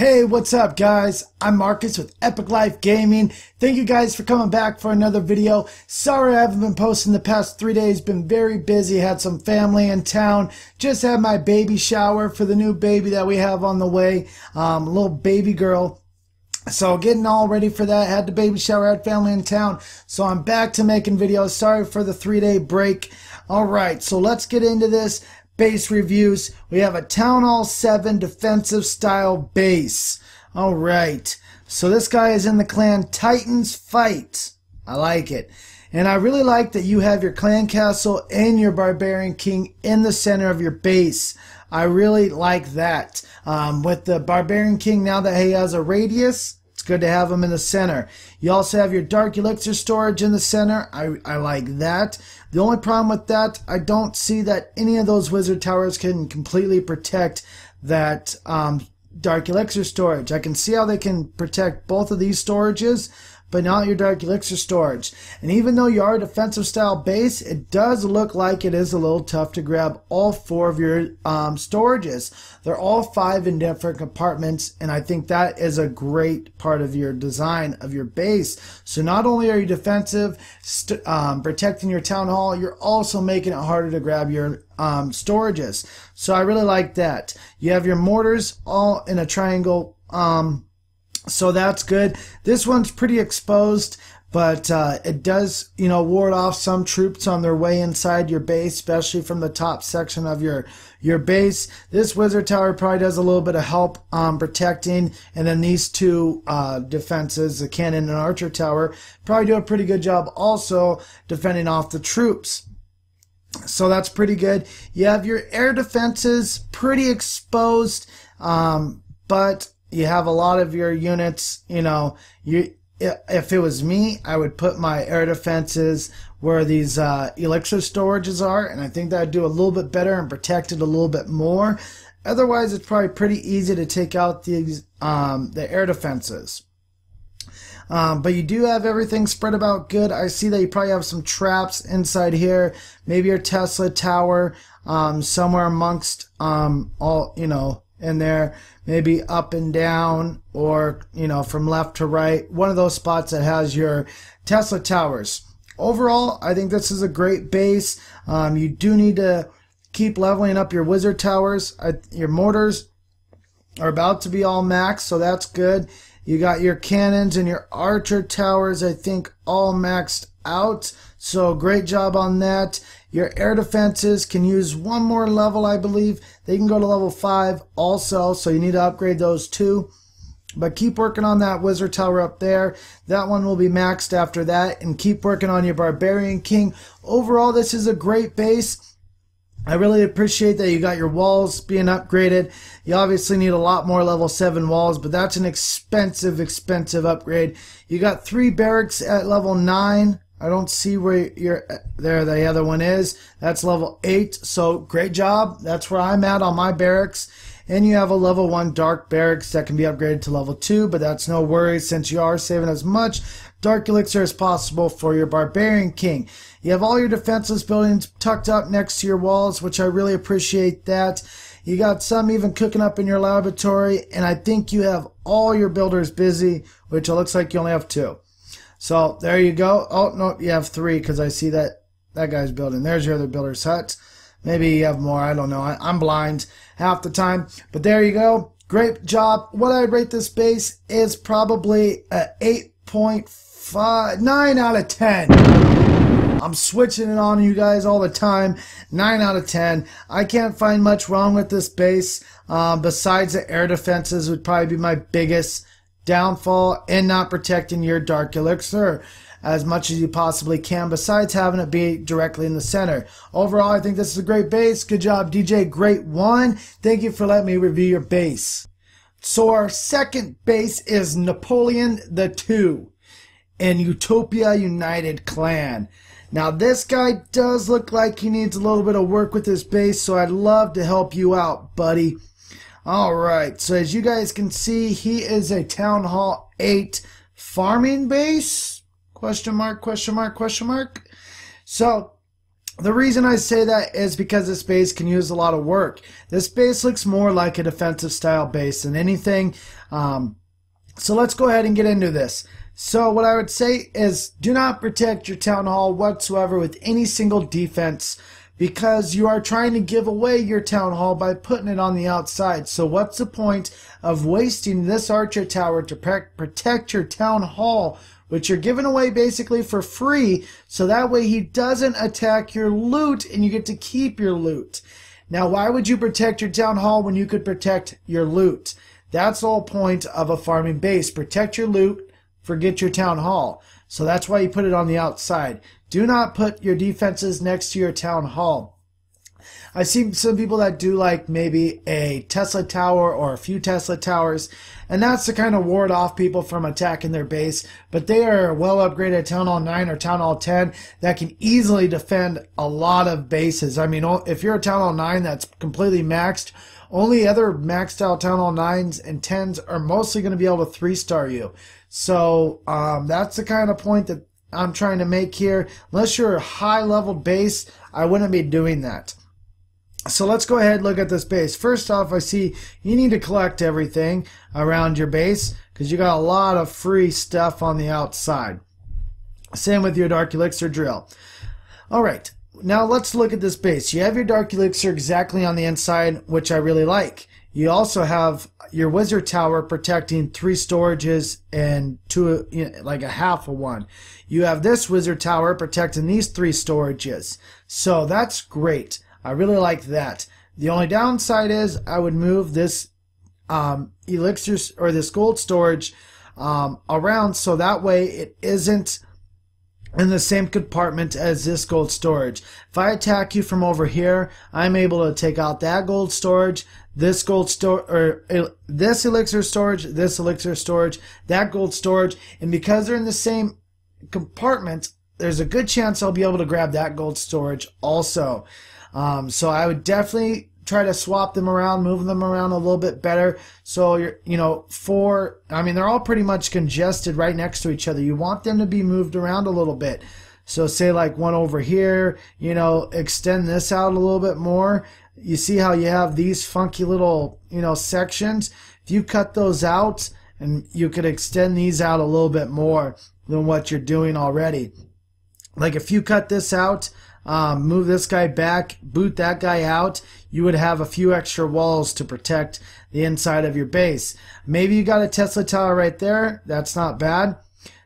Hey, what's up guys? I'm Marcus with Epic Life Gaming. Thank you guys for coming back for another video. Sorry I haven't been posting the past 3 days. Been very busy. Had some family in town. Just had my baby shower for the new baby that we have on the way. Little baby girl. So getting all ready for that. Had the baby shower, had family in town. So I'm back to making videos. Sorry for the 3-day break. Alright, so let's get into this. Base reviews. We have a Town Hall 7 defensive style base. Alright, so this guy is in the clan Titans Fight. I like it. And I really like that you have your clan castle and your Barbarian King in the center of your base. I really like that. With the Barbarian King, now that he has a radius, it's good to have him in the center. You also have your Dark Elixir storage in the center. I like that. The only problem with that, I don't see that any of those wizard towers can completely protect that Dark Elixir storage. I can see how they can protect both of these storages, but not your Dark Elixir storage. And even though you are a defensive style base, it does look like it is a little tough to grab all 4 of your storages. They're all 5 in different compartments, and I think that is a great part of your design of your base. So not only are you defensive, protecting your town hall, you're also making it harder to grab your storages. So I really like that. You have your mortars all in a triangle, so that's good. This one's pretty exposed, but it does, ward off some troops on their way inside your base, especially from the top section of your base. This wizard tower probably does a little bit of help protecting, and then these 2 defenses, the cannon and archer tower, probably do a pretty good job also defending off the troops. So that's pretty good. You have your air defenses pretty exposed, but you have a lot of your units, if it was me, I would put my air defenses where these elixir storages are, and I think that would do a little bit better and protect it a little bit more. Otherwise, it's probably pretty easy to take out the air defenses. But you do have everything spread about good. I see that you probably have some traps inside here. Maybe your Tesla tower somewhere amongst all, in there, maybe up and down, or from left to right, one of those spots that has your Tesla towers. Overall, I think this is a great base. You do need to keep leveling up your wizard towers. Your mortars are about to be all maxed, so that's good. You got your cannons and your archer towers, I think, all maxed out, so great job on that. Your air defenses can use one more level, I believe. They can go to level 5 also, so you need to upgrade those too. But keep working on that wizard tower up there. That one will be maxed after that, and keep working on your Barbarian King. Overall, this is a great base. I really appreciate that you got your walls being upgraded. You obviously need a lot more level 7 walls, but that's an expensive upgrade. You got 3 barracks at level 9. I don't see where there the other one is. That's level 8, so great job. That's where I'm at on my barracks. And you have a level 1 dark barracks that can be upgraded to level 2, but that's no worries since you are saving as much dark elixir as possible for your Barbarian King. You have all your defenseless buildings tucked up next to your walls, which I really appreciate that. You got some even cooking up in your laboratory, and I think you have all your builders busy, which it looks like you only have 2. So there you go. Oh, no, you have 3 because I see that guy's building. There's your other builder's hut. Maybe you have more. I don't know. I'm blind half the time. But there you go. Great job. What I'd rate this base is probably a 8.5, 9 out of 10. I'm switching it on you guys all the time. 9 out of 10. I can't find much wrong with this base. Besides the air defenses would probably be my biggest downfall, and not protecting your dark elixir as much as you possibly can, besides having it be directly in the center. Overall, I think this is a great base. Good job, DJ. Great one. Thank you for letting me review your base. So our second base is Napoleon the II in Utopia United Clan. Now this guy does look like he needs a little bit of work with his base, so I'd love to help you out, buddy. Alright, so as you guys can see, he is a Town Hall 8 farming base? Question mark, question mark, question mark. So, The reason I say that is because this base can use a lot of work. This base looks more like a defensive style base than anything. So let's go ahead and get into this. So what I would say is do not protect your town hall whatsoever with any single defense, because you are trying to give away your town hall by putting it on the outside. So what's the point of wasting this archer tower to protect your town hall, which you're giving away basically for free, so that way he doesn't attack your loot and you get to keep your loot. Now, why would you protect your town hall when you could protect your loot? That's the whole point of a farming base. Protect your loot, forget your town hall. So that's why you put it on the outside. Do not put your defenses next to your town hall. I've seen some people that do like maybe a Tesla tower or a few Tesla towers, and that's to kind of ward off people from attacking their base. But they are well upgraded Town Hall 9 or Town Hall 10 that can easily defend a lot of bases. I mean, if you're a Town Hall 9 that's completely maxed, only other maxed out Town Hall 9s and 10s are mostly going to be able to 3-star you. So that's the kind of point that I'm trying to make here. Unless you're a high-level base, I wouldn't be doing that. So let's go ahead and look at this base. First off, I see you need to collect everything around your base because you got a lot of free stuff on the outside. Same with your Dark Elixir drill. Alright, now let's look at this base. You have your Dark Elixir exactly on the inside, which I really like. You also have your Wizard Tower protecting 3 storages and 2, like a half of one. You have this Wizard Tower protecting these 3 storages. So that's great. I really like that. The only downside is I would move this elixir or this gold storage around so that way it isn't in the same compartment as this gold storage. If I attack you from over here, I'm able to take out that gold storage, this gold this elixir storage, that gold storage, and because they're in the same compartment, there's a good chance I'll be able to grab that gold storage also. So I would definitely try to swap them around, move them around a little bit better. So you're, they're all pretty much congested right next to each other. You want them to be moved around a little bit. So say like one over here, extend this out a little bit more. You see how you have these funky little, sections? If you cut those out, and you could extend these out a little bit more than what you're doing already. Like if you cut this out, move this guy back, boot that guy out, you would have a few extra walls to protect the inside of your base. Maybe you got a Tesla tower right there. That's not bad.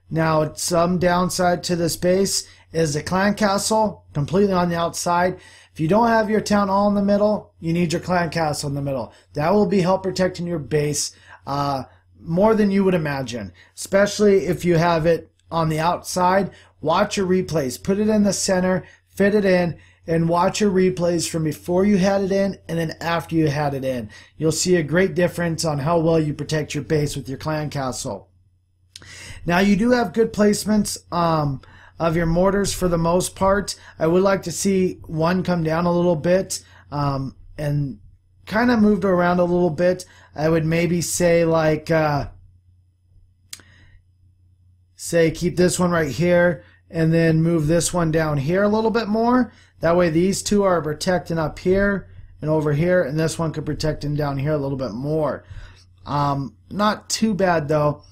Now, some downside to this base is the clan castle completely on the outside. If you don't have your town hall in the middle, you need your clan castle in the middle. That will be help protecting your base more than you would imagine, especially if you have it on the outside. Watch your replays. Put it in the center, fit it in, and watch your replays from before you had it in and then after you had it in. You'll see a great difference on how well you protect your base with your clan castle. Now, you do have good placements of your mortars for the most part. I would like to see one come down a little bit and kind of moved around a little bit. I would maybe say like, keep this one right here and then move this one down here a little bit more. That way these two are protecting up here and over here, and this one could protect him down here a little bit more. Not too bad though.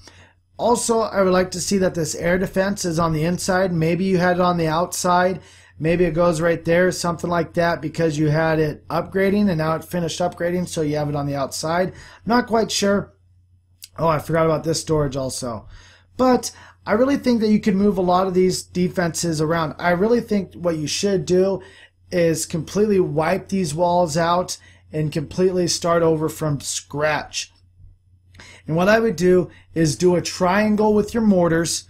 Also, I would like to see that this air defense is on the inside. Maybe you had it on the outside. Maybe it goes right there, something like that, because you had it upgrading and now it finished upgrading, so you have it on the outside. I'm not quite sure. Oh, I forgot about this storage also. But I really think that you can move a lot of these defenses around. I really think what you should do is completely wipe these walls out and completely start over from scratch. And what I would do is do a triangle with your mortars,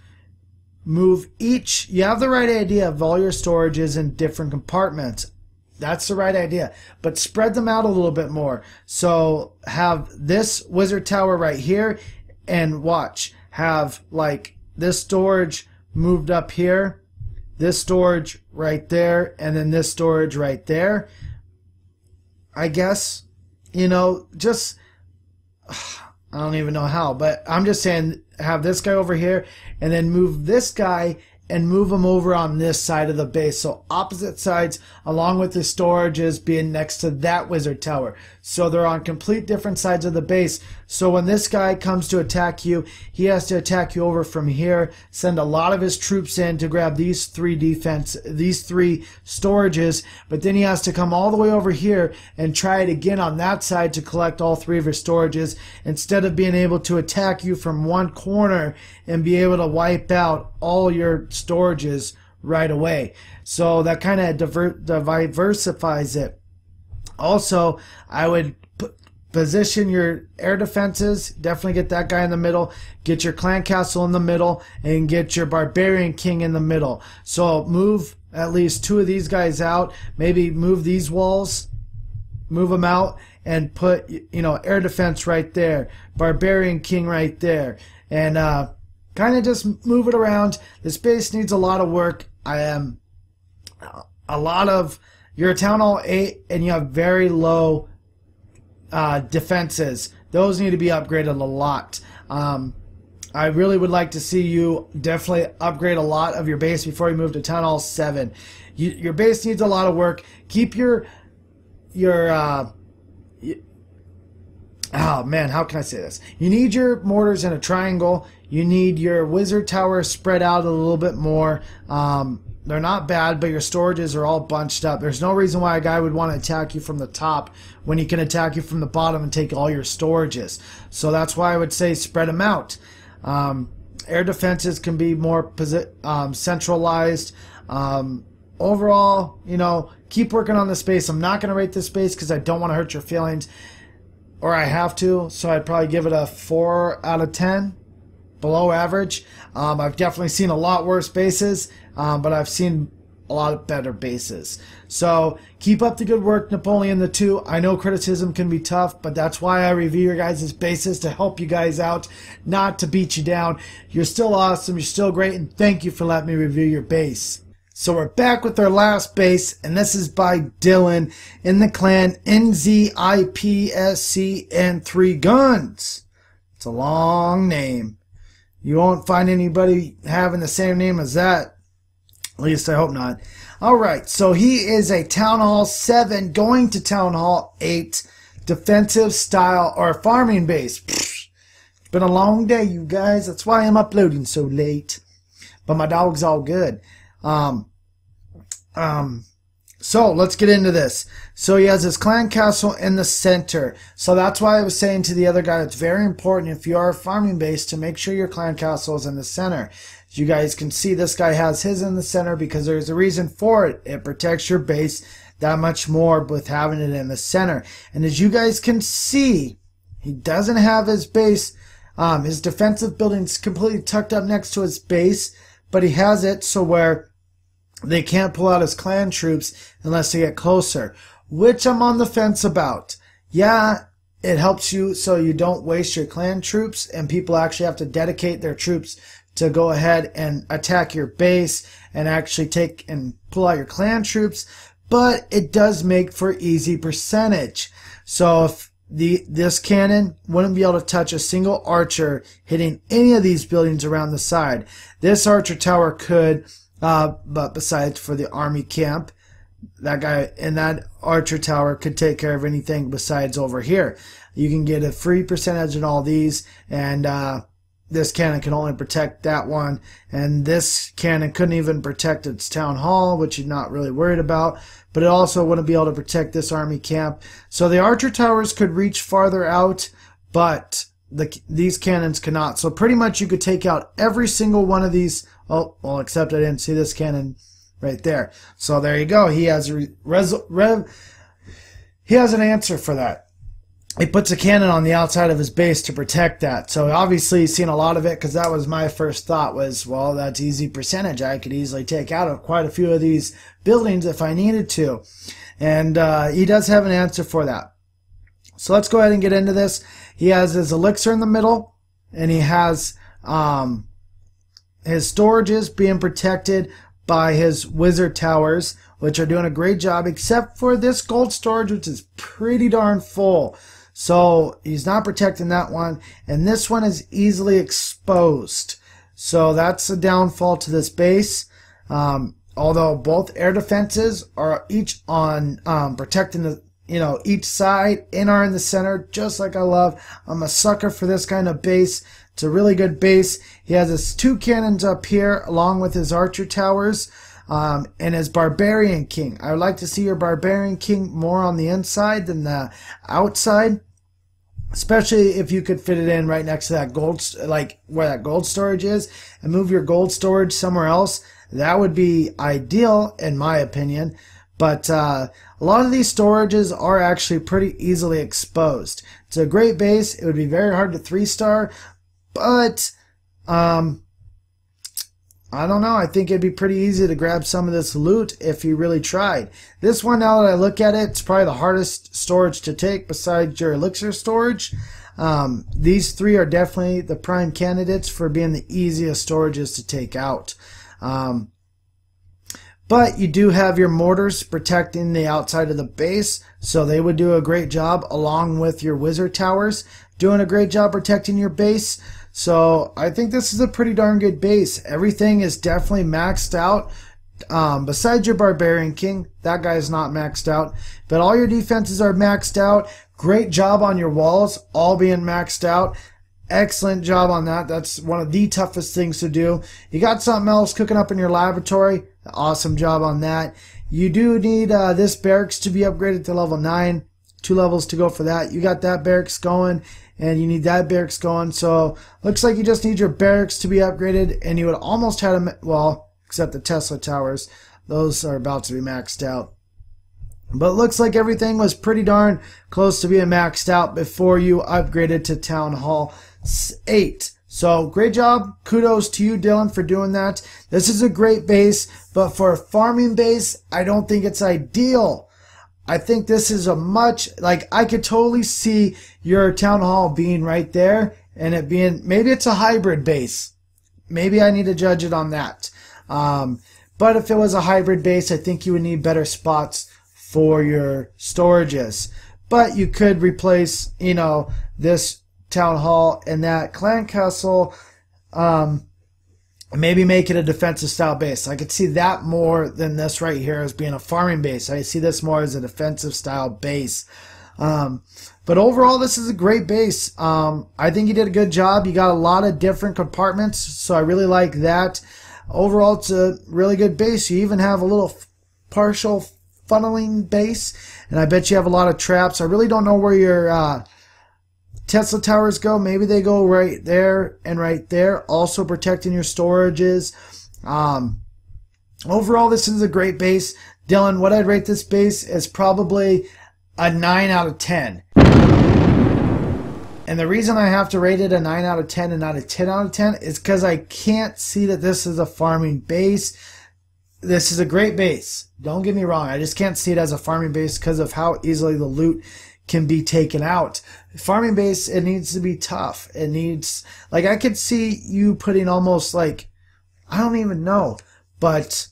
move each, you have the right idea of all your storages in different compartments. That's the right idea. But spread them out a little bit more. So have this wizard tower right here, and watch, have like this storage moved up here, this storage right there, and then this storage right there. I guess, just, I don't even know how, but I'm just saying have this guy over here and then move this guy and move them over on this side of the base. So opposite sides, along with the storages being next to that wizard tower. So they're on complete different sides of the base. So when this guy comes to attack you, he has to attack you over from here, send a lot of his troops in to grab these three storages, but then he has to come all the way over here and try it again on that side to collect all three of his storages, instead of being able to attack you from one corner and be able to wipe out all your storages right away. So that kind of diversifies it. Also, I would position your air defenses. Definitely get that guy in the middle. Get your clan castle in the middle, and get your Barbarian King in the middle. So move at least two of these guys out. Maybe move these walls, move them out, and put, you know, air defense right there, Barbarian King right there, and kind of just move it around. This base needs a lot of work. You're a Town Hall 8 and you have very low defenses. Those need to be upgraded a lot. I really would like to see you definitely upgrade a lot of your base before you move to Town Hall 7. Your base needs a lot of work. Keep oh man, how can I say this? You need your mortars in a triangle. You need your wizard tower spread out a little bit more. They're not bad, but your storages are all bunched up. There's no reason why a guy would want to attack you from the top when he can attack you from the bottom and take all your storages. So that's why I would say spread them out. Air defenses can be more centralized. Overall, you know, keep working on the space. I'm not going to rate this space because I don't want to hurt your feelings, or I have to, so I'd probably give it a 4 out of 10. Below average. I've definitely seen a lot worse bases, but I've seen a lot of better bases. So keep up the good work, Napoleon the 2. I know criticism can be tough, but that's why I review your guys' bases, to help you guys out, not to beat you down. You're still awesome, you're still great, and thank you for letting me review your base. So we're back with our last base, and this is by Dylan in the clan NZIPSC and 3 Guns. It's a long name. You won't find anybody having the same name as that. At least I hope not. Alright, so he is a Town Hall 7 going to Town Hall 8 defensive style or farming base. It's been a long day, you guys. That's why I'm uploading so late. But my dog's all good. So let's get into this. So he has his clan castle in the center. So that's why I was saying to the other guy, it's very important if you are a farming base to make sure your clan castle is in the center. As you guys can see, this guy has his in the center because there's a reason for it. It protects your base that much more with having it in the center. And as you guys can see, he doesn't have his base, his defensive building's completely tucked up next to his base, but he has it so where they can't pull out his clan troops unless they get closer, which I'm on the fence about. Yeah, it helps you so you don't waste your clan troops, and people actually have to dedicate their troops to go ahead and attack your base and actually take and pull out your clan troops, but it does make for easy percentage. So if this cannon wouldn't be able to touch a single archer hitting any of these buildings around the side. This archer tower could, but besides for the army camp, that guy in that archer tower could take care of anything besides over here. You can get a free percentage in all these, and this cannon can only protect that one, and this cannon couldn't even protect its town hall, which you're not really worried about, but it also wouldn't be able to protect this army camp. So the archer towers could reach farther out, but these cannons cannot. So pretty much you could take out every single one of these. Oh, well, except I didn't see this cannon right there. So there you go. He has he has an answer for that. He puts a cannon on the outside of his base to protect that. So obviously he's seen a lot of it, because that was my first thought was, well, that's easy percentage. I could easily take out quite a few of these buildings if I needed to. And he does have an answer for that. So let's go ahead and get into this. He has his elixir in the middle, and he has his storages being protected by his wizard towers, which are doing a great job, except for this gold storage, which is pretty darn full. So he's not protecting that one, and this one is easily exposed. So that's a downfall to this base. Although both air defenses are each on protecting the each side and are in the center, just like I love. I'm a sucker for this kind of base. It's a really good base. He has his 2 cannons up here along with his archer towers and his Barbarian King. I would like to see your Barbarian King more on the inside than the outside, especially if you could fit it in right next to that gold, like where that gold storage is, and move your gold storage somewhere else. That would be ideal in my opinion. But a lot of these storages are actually pretty easily exposed. It's a great base. It would be very hard to 3-star, but I don't know. I think it'd be pretty easy to grab some of this loot if you really tried. This one, now that I look at it, it's probably the hardest storage to take besides your elixir storage. These 3 are definitely the prime candidates for being the easiest storages to take out. But you do have your mortars protecting the outside of the base, so they would do a great job, along with your wizard towers doing a great job protecting your base. So I think this is a pretty darn good base. Everything is definitely maxed out. Besides your Barbarian King, that guy is not maxed out. But all your defenses are maxed out. Great job on your walls, all being maxed out. Excellent job on that. That's one of the toughest things to do. You got something else cooking up in your laboratory. Awesome job on that. You do need this barracks to be upgraded to level 9. 2 levels to go for that. You got that barracks going, and you need that barracks going. So looks like you just need your barracks to be upgraded, and you would almost have them, well, except the Tesla towers. Those are about to be maxed out. But it looks like everything was pretty darn close to being maxed out before you upgraded to Town Hall 8. So great job. Kudos to you, Dylan, for doing that. This is a great base, but for a farming base, I don't think it's ideal. I think this is a much, like, I could totally see your Town Hall being right there, and it being, maybe it's a hybrid base. Maybe I need to judge it on that. But if it was a hybrid base, I think you would need better spots for your storages. But you could replace, this Town Hall and that clan castle, maybe make it a defensive style base. I could see that more than this right here as being a farming base. I see this more as a defensive style base. But overall, this is a great base. I think you did a good job. You got a lot of different compartments, so I really like that. Overall, it's a really good base. You even have a little partial funneling base, and I bet you have a lot of traps. I really don't know where your Tesla towers go. Maybe they go right there and right there, also protecting your storages. Overall, this is a great base. Dylan, what I'd rate this base is probably a 9 out of 10. And the reason I have to rate it a 9 out of 10 and not a 10 out of 10 is because I can't see that this is a farming base. This is a great base. Don't get me wrong. I just can't see it as a farming base because of how easily the loot can be taken out. Farming base, it needs to be tough. It needs, like, I could see you putting almost like, I don't even know, but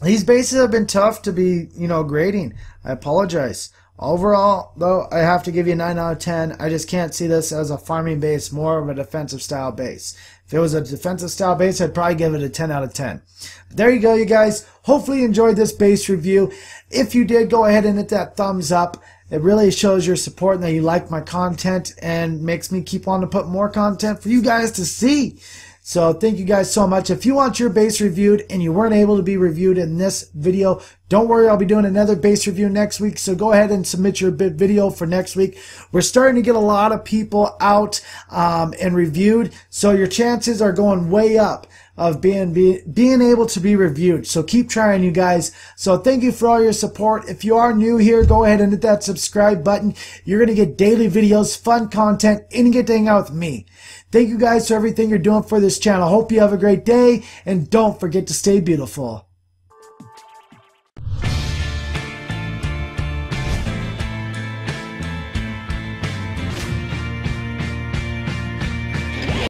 these bases have been tough to be, grading. I apologize. Overall, though, I have to give you a 9 out of 10. I just can't see this as a farming base, more of a defensive style base. If it was a defensive style base, I'd probably give it a 10 out of 10. But there you go, you guys. Hopefully you enjoyed this base review. If you did, go ahead and hit that thumbs up. It really shows your support and that you like my content and makes me keep on to put more content for you guys to see. So thank you guys so much. If you want your base reviewed and you weren't able to be reviewed in this video, don't worry, I'll be doing another base review next week. So go ahead and submit your video for next week. We're starting to get a lot of people out and reviewed. So your chances are going way up of being able to be reviewed. So keep trying, you guys. So thank you for all your support. If you are new here, go ahead and hit that subscribe button. You're going to get daily videos, fun content, and you get to hang out with me. Thank you guys for everything you're doing for this channel. Hope you have a great day, and don't forget to stay beautiful.